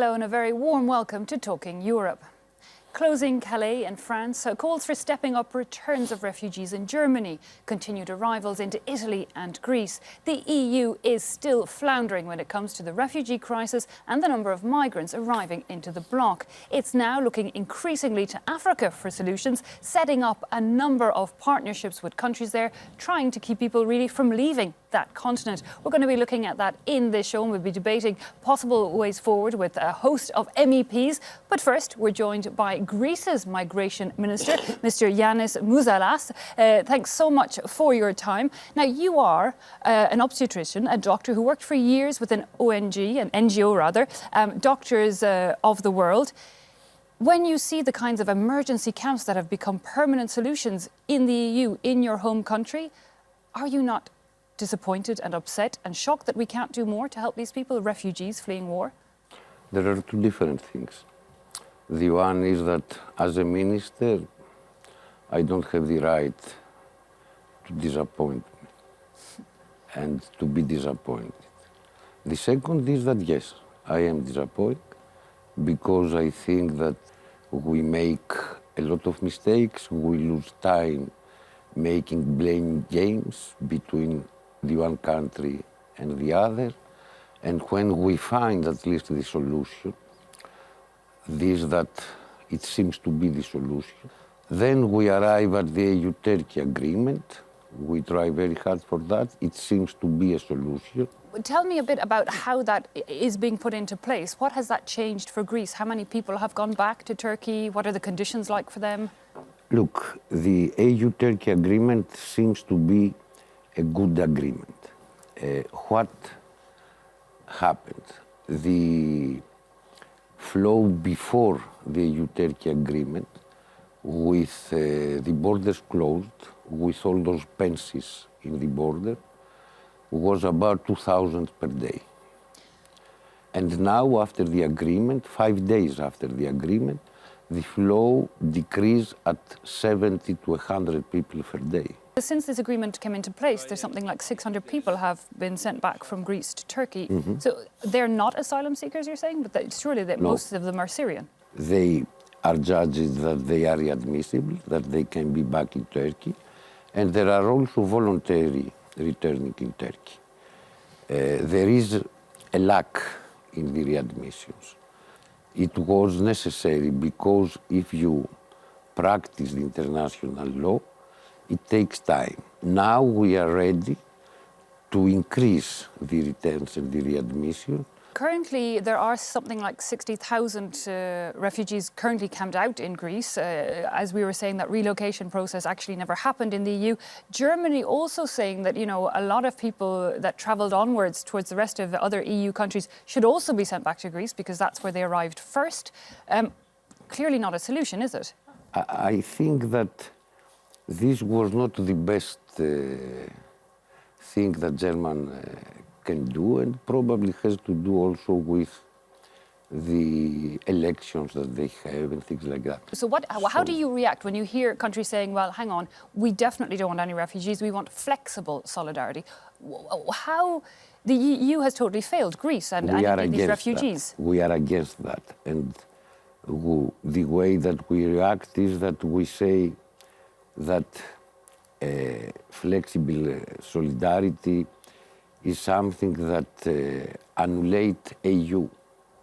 Hello and a very warm welcome to Talking Europe. Closing Calais in France calls for stepping up returns of refugees in Germany, continued arrivals into Italy and Greece. The EU is still floundering when it comes to the refugee crisis and the number of migrants arriving into the bloc. It's now looking increasingly to Africa for solutions, setting up a number of partnerships with countries there, trying to keep people really from leaving that continent. We're going to be looking at that in this show, and we'll be debating possible ways forward with a host of MEPs. But first, we're joined by Greece's Migration Minister, Mr. Yannis Mouzalas. Thanks so much for your time. Now, you are an obstetrician, a doctor who worked for years with an NGO rather, Doctors of the World. When you see the kinds of emergency camps that have become permanent solutions in the EU, in your home country, are you not disappointed and upset and shocked that we can't do more to help these people, refugees fleeing war? There are two different things. The one is that as a minister, I don't have the right to disappoint me and to be disappointed. The second is that yes, I am disappointed because I think that we make a lot of mistakes, we lose time making blame games between the one country and the other, and when we find at least the solution, this that it seems to be the solution, then we arrive at the EU-Turkey agreement. We try very hard for that. It seems to be a solution. Tell me a bit about how that is being put into place. What has that changed for Greece? How many people have gone back to Turkey? What are the conditions like for them? Look, the EU-Turkey agreement seems to be a good agreement. What happened? The flow before the EU-Turkey agreement, with the borders closed, with all those pences in the border, was about 2,000 per day. And now, after the agreement, 5 days after the agreement, the flow decreased at 70 to 100 people per day. Since this agreement came into place, there's something like 600 people have been sent back from Greece to Turkey. Mm-hmm. So they're not asylum seekers, you're saying? But surely No. most of them are Syrian. They are judged that they are readmissible, that they can be back in Turkey, and there are also voluntary returning in Turkey. There is a lack in the readmissions. It was necessary because if you practice the international law, it takes time. Now we are ready to increase the returns and the readmission. Currently, there are something like 60,000 refugees currently camped out in Greece. As we were saying, that relocation process actually never happened in the EU. Germany also saying that, you know, a lot of people that travelled onwards towards the rest of the other EU countries should also be sent back to Greece because that's where they arrived first. Clearly not a solution, is it? I think that this was not the best thing that Germany can do, and probably has to do also with the elections that they have and things like that. So how do you react when you hear countries saying, well, hang on, we definitely don't want any refugees, we want flexible solidarity? How the EU has totally failed Greece and these refugees. We are against that. And the way that we react is that we say that flexible solidarity is something that annulates EU.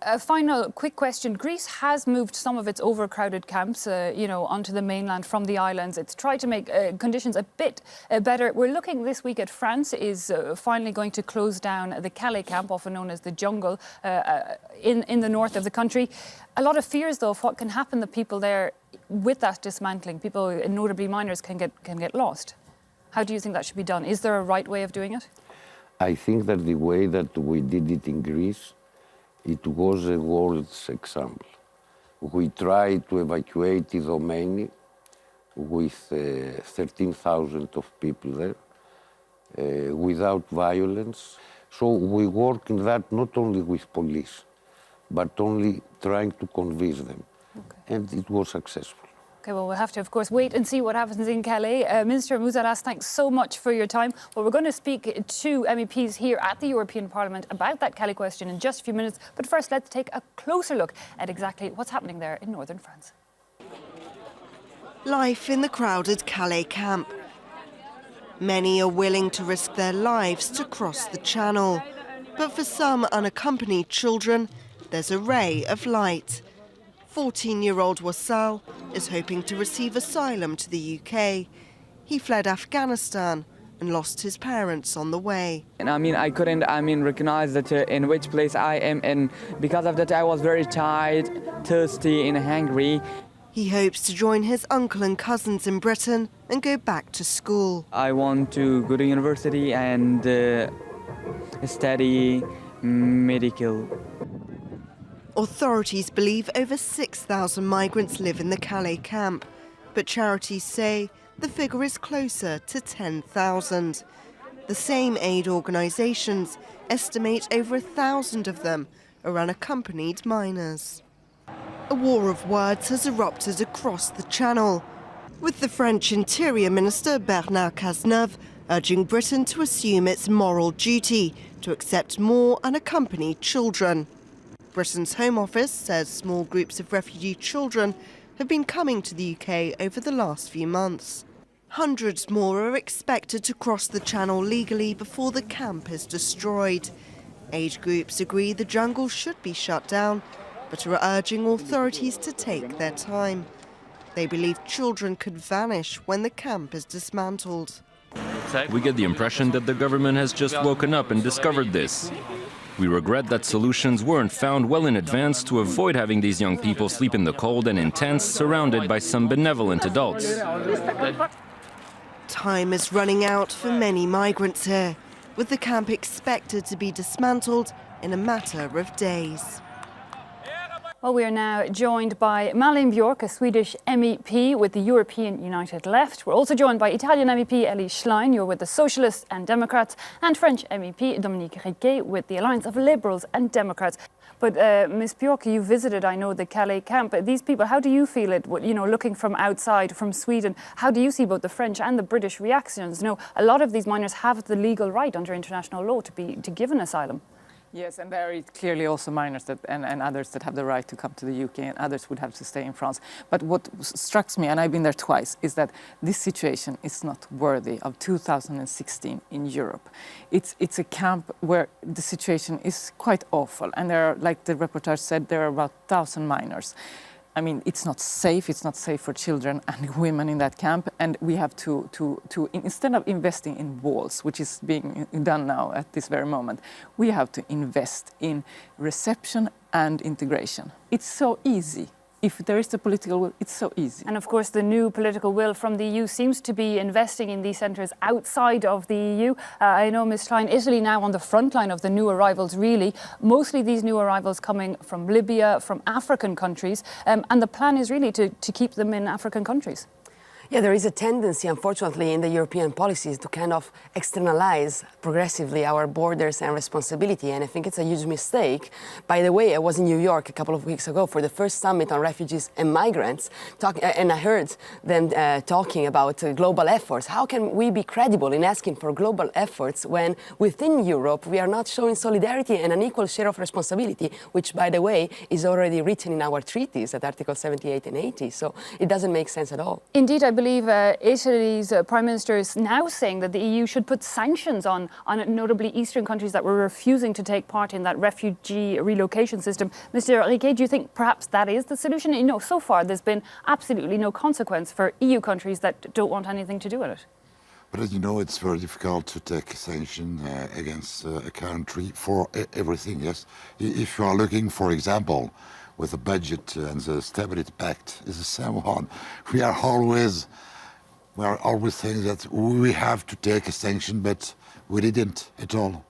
A final quick question. Greece has moved some of its overcrowded camps, onto the mainland from the islands. It's tried to make conditions a bit better. We're looking this week at France is finally going to close down the Calais camp, often known as the jungle, in the north of the country. A lot of fears, though, of what can happen to people there with that dismantling. People, notably minors, can get lost. How do you think that should be done? Is there a right way of doing it? I think that the way that we did it in Greece, it was a world's example. We tried to evacuate Idomeni with 13,000 of people there, without violence. So we work in that not only with police, but only trying to convince them. Okay. And it was successful. Okay, well, we'll have to, of course, wait and see what happens in Calais. Minister Mouzalas, thanks so much for your time. Well, we're going to speak to MEPs here at the European Parliament about that Calais question in just a few minutes. But first, let's take a closer look at exactly what's happening there in northern France. Life in the crowded Calais camp. Many are willing to risk their lives to cross the channel. But for some unaccompanied children, there's a ray of light. 14-year-old Wassal is hoping to receive asylum to the UK. He fled Afghanistan and lost his parents on the way. And I couldn't recognize that in which place I am in. Because of that, I was very tired, thirsty and hungry. He hopes to join his uncle and cousins in Britain and go back to school. I want to go to university and study medical. Authorities believe over 6,000 migrants live in the Calais camp, but charities say the figure is closer to 10,000. The same aid organisations estimate over 1,000 of them are unaccompanied minors. A war of words has erupted across the Channel, with the French Interior Minister Bernard Cazeneuve urging Britain to assume its moral duty to accept more unaccompanied children. Britain's Home Office says small groups of refugee children have been coming to the UK over the last few months. Hundreds more are expected to cross the Channel legally before the camp is destroyed. Aid groups agree the jungle should be shut down, but are urging authorities to take their time. They believe children could vanish when the camp is dismantled. We get the impression that the government has just woken up and discovered this. We regret that solutions weren't found well in advance to avoid having these young people sleep in the cold and in tents surrounded by some benevolent adults. Time is running out for many migrants here, with the camp expected to be dismantled in a matter of days. Well, we are now joined by Malin Björk, a Swedish MEP with the European United Left. We're also joined by Italian MEP Ellie Schlein, you're with the Socialists and Democrats, and French MEP Dominique Riquet with the Alliance of Liberals and Democrats. But Ms. Björk, you visited, I know, the Calais camp. These people, how do you feel it, looking from outside, from Sweden? How do you see both the French and the British reactions? A lot of these minors have the legal right under international law to give an asylum. Yes, and there are clearly also minors and others that have the right to come to the UK, and others would have to stay in France. But what struck me, and I've been there twice, is that this situation is not worthy of 2016 in Europe. It's a camp where the situation is quite awful, and there are, like the reporter said, there are about 1,000 minors. It's not safe. It's not safe for children and women in that camp. And we have to instead of investing in walls, which is being done now at this very moment, we have to invest in reception and integration. It's so easy. If there is the political will, it's so easy. And of course, the new political will from the EU seems to be investing in these centres outside of the EU. I know, Ms. Schlein, Italy now on the front line of the new arrivals, really. Mostly these new arrivals coming from Libya, from African countries. And the plan is really to keep them in African countries. Yeah, there is a tendency, unfortunately, in the European policies to kind of externalize progressively our borders and responsibility, and I think it's a huge mistake. By the way, I was in New York a couple of weeks ago for the first summit on refugees and migrants, and I heard them talking about global efforts. How can we be credible in asking for global efforts when within Europe we are not showing solidarity and an equal share of responsibility, which, by the way, is already written in our treaties at Article 78 and 80, so it doesn't make sense at all. Indeed, I believe Italy's Prime Minister is now saying that the EU should put sanctions on notably Eastern countries that were refusing to take part in that refugee relocation system. Mr. Riquet, do you think perhaps that is the solution? So far there's been absolutely no consequence for EU countries that don't want anything to do with it. But as you know, it's very difficult to take sanction against a country for everything, yes. If you are looking, for example, with the budget and the Stability Pact is the same one. We are always saying that we have to take a sanction, but we didn't at all.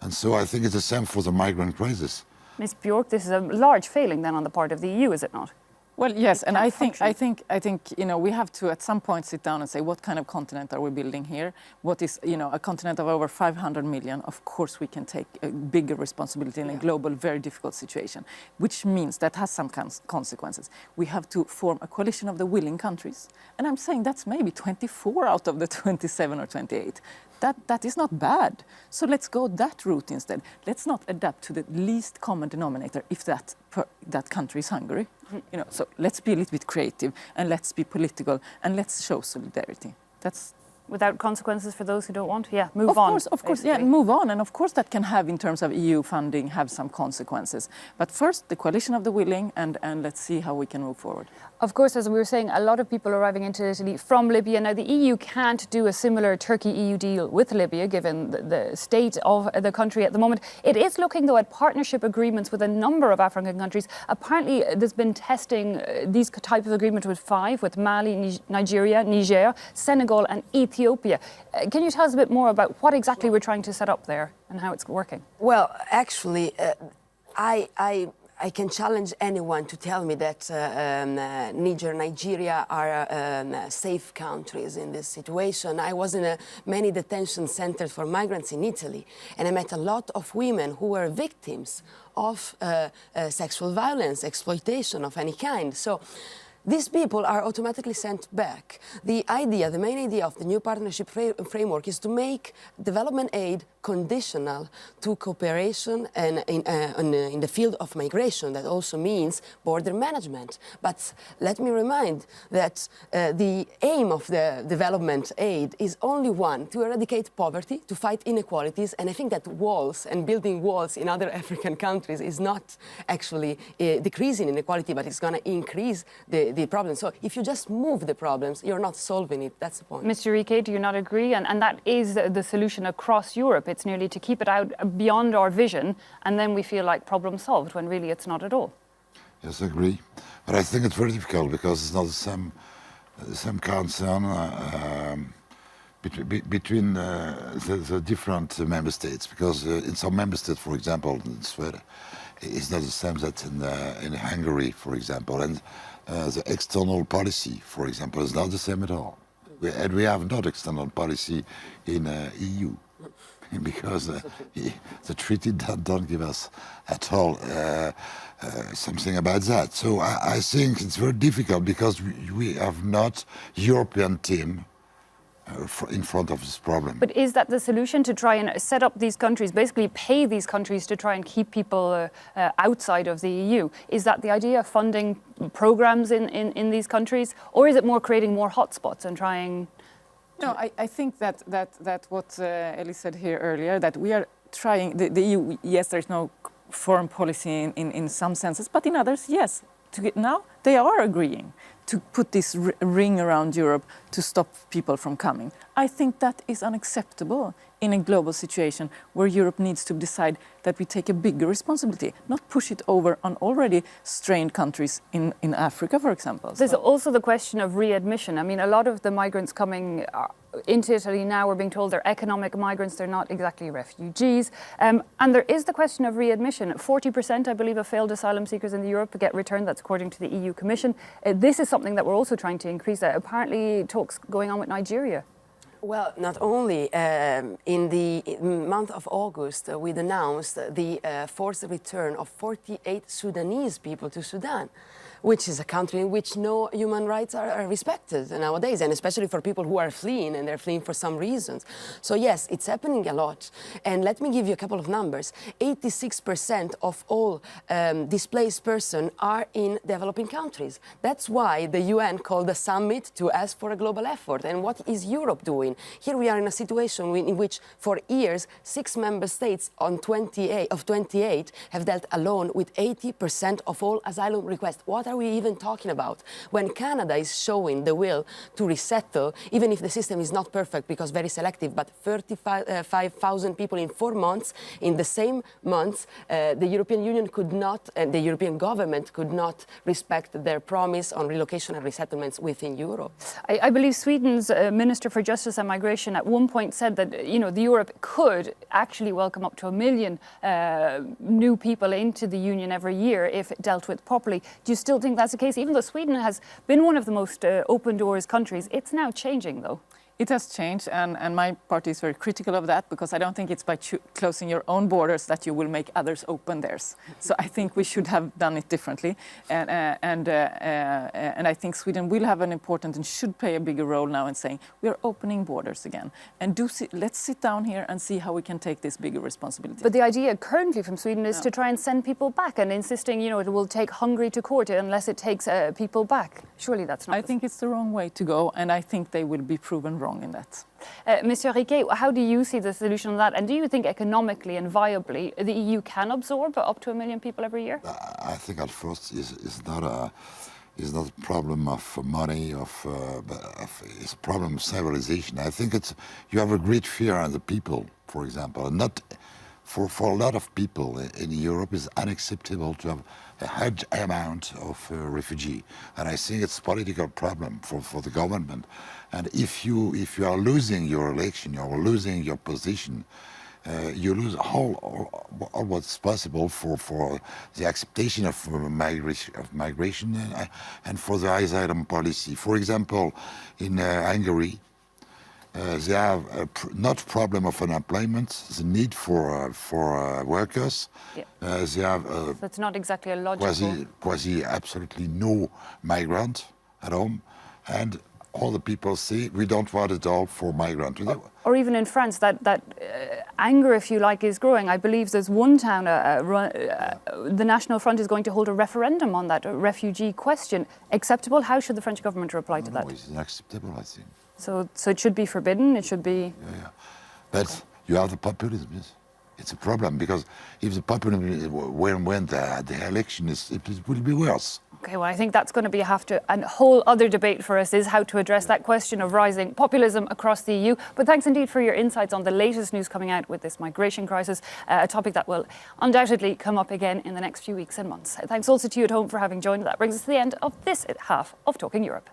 And so I think it's the same for the migrant crisis. Ms. Björk, this is a large failing then on the part of the EU, is it not? Well, yes, and can't I function. think we have to at some point sit down and say what kind of continent are we building here? What is a continent of over 500 million? Of course, we can take a bigger responsibility in a global, very difficult situation, which means that has some consequences. We have to form a coalition of the willing countries, and I'm saying that's maybe 24 out of the 27 or 28. That is not bad. So let's go that route instead. Let's not adapt to the least common denominator if that country is Hungary. So let's be a little bit creative and let's be political and let's show solidarity. That's Without consequences for those who don't want? Yeah, move on. Of course, yeah, move on. And of course that can have, in terms of EU funding, have some consequences. But first, the coalition of the willing, and let's see how we can move forward. Of course, as we were saying, a lot of people arriving into Italy from Libya. Now, the EU can't do a similar Turkey-EU deal with Libya, given the state of the country at the moment. It is looking, though, at partnership agreements with a number of African countries. Apparently, there's been testing these type of agreements with 5, with Mali, Nigeria, Niger, Senegal and Ethiopia. Can you tell us a bit more about what exactly we're trying to set up there and how it's working? Well, actually, I can challenge anyone to tell me that Niger, Nigeria are safe countries in this situation. I was in many detention centers for migrants in Italy, and I met a lot of women who were victims of sexual violence, exploitation of any kind. So these people are automatically sent back. The main idea of the new partnership framework is to make development aid conditional to cooperation and in the field of migration. That also means border management. But let me remind that the aim of the development aid is only one: to eradicate poverty, to fight inequalities. And I think that walls and building walls in other African countries is not actually decreasing inequality, but it's going to increase the problem. So if you just move the problems, you're not solving it. That's the point. Mr. Rike, do you not agree? And that is the solution across Europe. It's nearly to keep it out beyond our vision, and then we feel like problem solved, when really it's not at all. Yes, I agree. But I think it's very difficult because it's not the same concern between the different member states. Because in some member states, for example, in Sweden, it's not the same that in Hungary, for example. And the external policy, for example, is not the same at all. We have not external policy in EU. Because the treaty don't give us at all something about that. So I think it's very difficult because we have not European team in front of this problem. But is that the solution, to try and set up these countries, basically pay these countries to try and keep people outside of the EU? Is that the idea of funding programs in these countries? Or is it more creating more hotspots and trying... No, I think that what Ellie said here earlier, that we are trying, the EU, yes, there's no foreign policy in some senses, but in others, yes. Now they are agreeing to put this ring around Europe to stop people from coming. I think that is unacceptable in a global situation where Europe needs to decide that we take a bigger responsibility, not push it over on already strained countries in Africa, for example. There's also the question of readmission. I mean, a lot of the migrants coming into Italy now, we're being told they're economic migrants, they're not exactly refugees. And there is the question of readmission. 40%, I believe, of failed asylum seekers in Europe get returned. That's according to the EU Commission. This is something that we're also trying to increase. Apparently, talks going on with Nigeria. Well, not only. In the month of August, we announced the forced return of 48 Sudanese people to Sudan, which is a country in which no human rights are respected nowadays, and especially for people who are fleeing, and they're fleeing for some reasons. So yes, it's happening a lot. And let me give you a couple of numbers. 86% of all displaced persons are in developing countries. That's why the UN called a summit to ask for a global effort. And what is Europe doing? Here we are in a situation in which for years, 6 member states of 28 have dealt alone with 80% of all asylum requests. What are we even talking about? When Canada is showing the will to resettle, even if the system is not perfect because very selective, but 35,000 people in 4 months, in the same months, the European Union could not, and the European government could not respect their promise on relocation and resettlements within Europe. I believe Sweden's Minister for Justice and Migration at one point said that, the Europe could actually welcome up to 1 million new people into the Union every year if it dealt with properly. Do you still think that's the case. Even though Sweden has been one of the most open doors countries, it's now changing though. It has changed, and my party is very critical of that, because I don't think it's by closing your own borders that you will make others open theirs. So I think we should have done it differently, and I think Sweden will have an important and should play a bigger role now in saying we are opening borders again, and let's sit down here and see how we can take this bigger responsibility. But the idea currently from Sweden is to try and send people back, and insisting, you know, it will take Hungary to court unless it takes people back. Surely that's not. I think it's the wrong way to go, and I think they will be proven wrong in that. Monsieur Riquet, how do you see the solution on that? And do you think economically and viably the EU can absorb up to 1 million people every year? I think at first it's not a problem of money, it's a problem of civilization. I think you have a great fear on the people, for example, and not for a lot of people in Europe it's unacceptable to have a huge amount of refugee, and I think it's a political problem for the government. And if you are losing your election, you are losing your position, you lose all what's possible for the acceptation of migration and for the asylum policy. For example, in Hungary, they have not problem of unemployment, the need for workers. Yeah. They have So it's not exactly a logical... quasi absolutely no migrant at home, and all the people say we don't want it all for migrants. Or even in France, that anger, if you like, is growing. I believe there's one town, the National Front is going to hold a referendum on that refugee question. Acceptable? How should the French government reply to that? No, it's unacceptable, I think. So it should be forbidden, it should be... Yeah. But you have the populism, yes. It's a problem, because if the populism when the election it will be worse. Okay, well, I think that's going to be a whole other debate for us, is how to address that question of rising populism across the EU. But thanks indeed for your insights on the latest news coming out with this migration crisis, a topic that will undoubtedly come up again in the next few weeks and months. Thanks also to you at home for having joined. That brings us to the end of this half of Talking Europe.